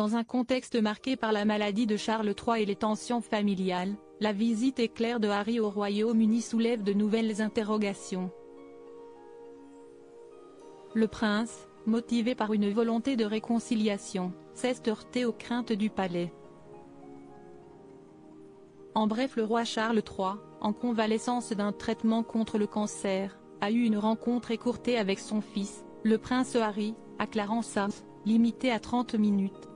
Dans un contexte marqué par la maladie de Charles III et les tensions familiales, la visite éclair de Harry au Royaume-Uni soulève de nouvelles interrogations. Le prince, motivé par une volonté de réconciliation, s'est heurté aux craintes du palais. En bref, le roi Charles III, en convalescence d'un traitement contre le cancer, a eu une rencontre écourtée avec son fils, le prince Harry, à Clarence House, limitée à 30 minutes.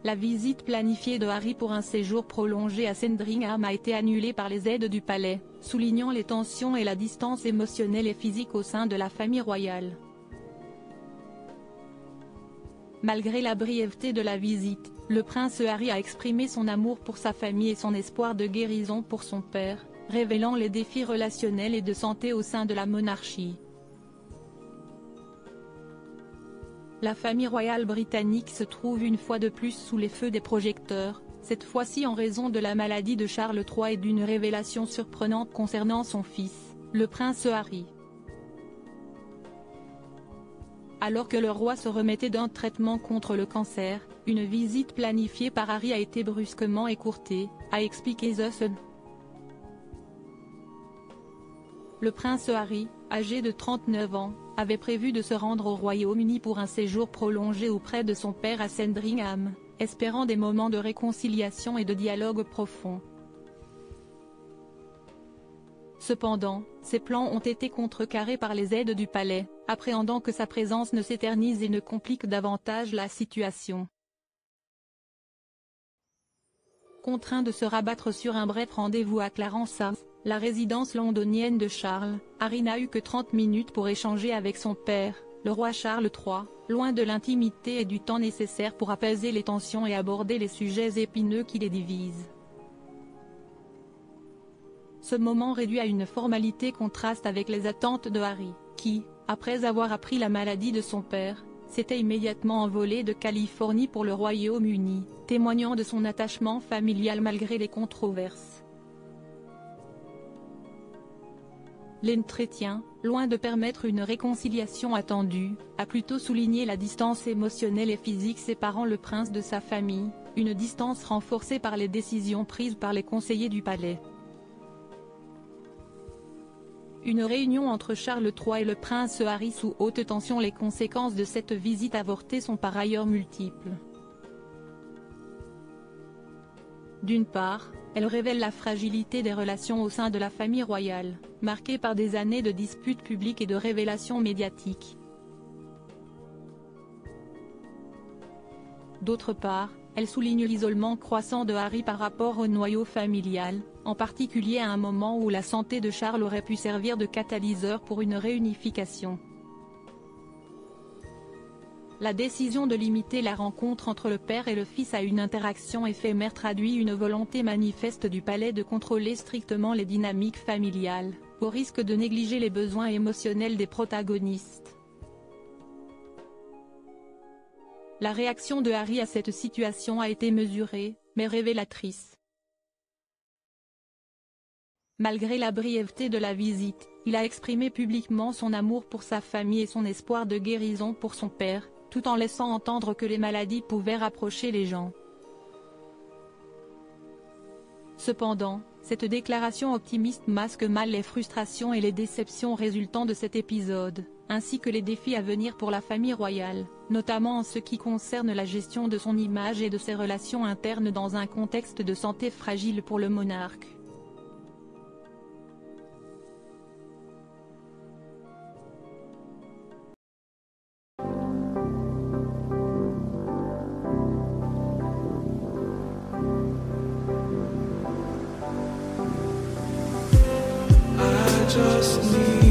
La visite planifiée de Harry pour un séjour prolongé à Sandringham a été annulée par les aides du palais, soulignant les tensions et la distance émotionnelle et physique au sein de la famille royale. Malgré la brièveté de la visite, le prince Harry a exprimé son amour pour sa famille et son espoir de guérison pour son père, révélant les défis relationnels et de santé au sein de la monarchie. La famille royale britannique se trouve une fois de plus sous les feux des projecteurs, cette fois-ci en raison de la maladie de Charles III et d'une révélation surprenante concernant son fils, le prince Harry. Alors que le roi se remettait d'un traitement contre le cancer, une visite planifiée par Harry a été brusquement écourtée, a expliqué The Sun. Le prince Harry, âgé de 39 ans, avait prévu de se rendre au Royaume-Uni pour un séjour prolongé auprès de son père à Sandringham, espérant des moments de réconciliation et de dialogue profond. Cependant, ces plans ont été contrecarrés par les aides du palais, appréhendant que sa présence ne s'éternise et ne complique davantage la situation. Contraint de se rabattre sur un bref rendez-vous à Clarence House, la résidence londonienne de Charles, Harry n'a eu que 30 minutes pour échanger avec son père, le roi Charles III, loin de l'intimité et du temps nécessaire pour apaiser les tensions et aborder les sujets épineux qui les divisent. Ce moment réduit à une formalité contraste avec les attentes de Harry, qui, après avoir appris la maladie de son père, s'était immédiatement envolé de Californie pour le Royaume-Uni, témoignant de son attachement familial malgré les controverses. L'entretien, loin de permettre une réconciliation attendue, a plutôt souligné la distance émotionnelle et physique séparant le prince de sa famille, une distance renforcée par les décisions prises par les conseillers du palais. Une réunion entre Charles III et le prince Harry sous haute tension. Les conséquences de cette visite avortée sont par ailleurs multiples. D'une part, elle révèle la fragilité des relations au sein de la famille royale, marquée par des années de disputes publiques et de révélations médiatiques. D'autre part, elle souligne l'isolement croissant de Harry par rapport au noyau familial, en particulier à un moment où la santé de Charles aurait pu servir de catalyseur pour une réunification. La décision de limiter la rencontre entre le père et le fils à une interaction éphémère traduit une volonté manifeste du palais de contrôler strictement les dynamiques familiales, au risque de négliger les besoins émotionnels des protagonistes. La réaction de Harry à cette situation a été mesurée, mais révélatrice. Malgré la brièveté de la visite, il a exprimé publiquement son amour pour sa famille et son espoir de guérison pour son père, tout en laissant entendre que les maladies pouvaient rapprocher les gens. Cependant, cette déclaration optimiste masque mal les frustrations et les déceptions résultant de cet épisode, ainsi que les défis à venir pour la famille royale, notamment en ce qui concerne la gestion de son image et de ses relations internes dans un contexte de santé fragile pour le monarque. Just need